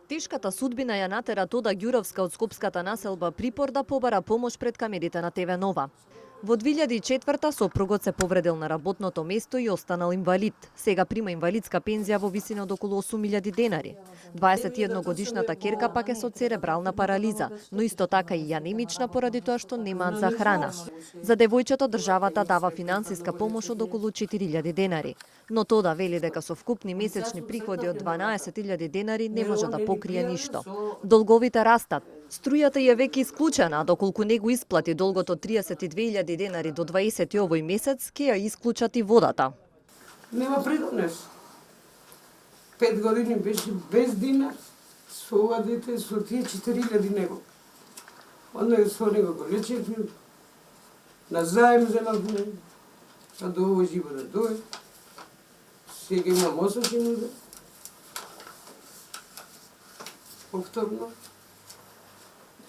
Тешката судбина ја натера Тода Ѓуровска од скопската населба Припор да побара помош пред камерите на ТВ Нова. Во 2004 сопругот се повредил на работното место и останал инвалид. Сега прима инвалидска пензија во висина од околу 8.000 денари. 21 годишната керка пак е со церебрална парализа, но исто така и анемична поради тоа што немаат за храна. За девојчето државата дава финансиска помош од околу 4.000 денари. Но Тода вели дека со вкупни месечни приходи од 12.000 денари не може да покрие ништо. Долговите растат. Струјата е веќе исклучена, а доколку не го исплати долгот од 32.000 денари до 20 овој месец, ќе ја исклучат и водата. Нема придонес. 5 години беше без динар, со ова дете, со тие 4.000 него. Онда со него го лечевме, на заем земавме, а до овој живо да дојде. Сега имам 8.000. Повторно.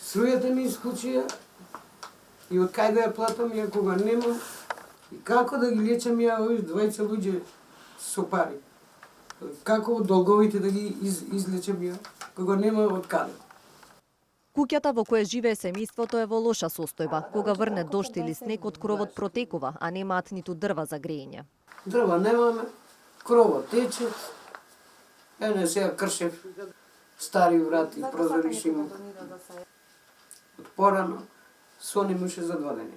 Струјата ми исклучија и од кај да ја платам ја кога немам и како да ги лечам ја овие двајца луѓе со пари. Како долговите да ги излечам ја кога нема од каде. Куќата во која живее семејството е во лоша состојба. Кога врне дожд или снег, од кровот протекува, а немаат ниту дрва за грејење. Дрва немаме, кровот тече. Ене сега кршев стари врати, прозори шиму. Од порано, со не може за 2 дена.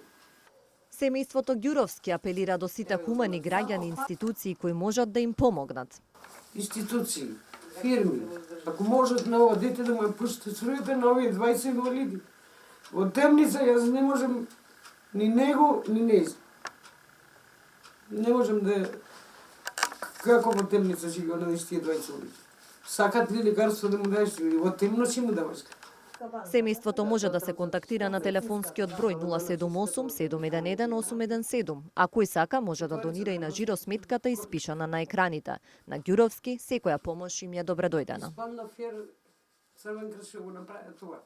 Семејството Ѓуровски апелира до сите хумани граѓани и институции кои можат да им помогнат. Институции, фирми, ако можат на ова дете да му ја пуштат струјата на овие 20 инвалиди. Во темница јас не можем ни него, ни нејзе. Не можем да... Како во темница живеа на тие 20 луѓе? Сакат ли лекарство да му даеш, во темно ќе му даваш? Семејството може да се контактира на телефонскиот број 078 711 817, а кој сака може да донира и на жиросметката испишана на екраните. На Ѓуровски секоја помош им е добредојдена. Испан на фер, Црвен крст ќе го направи тоа.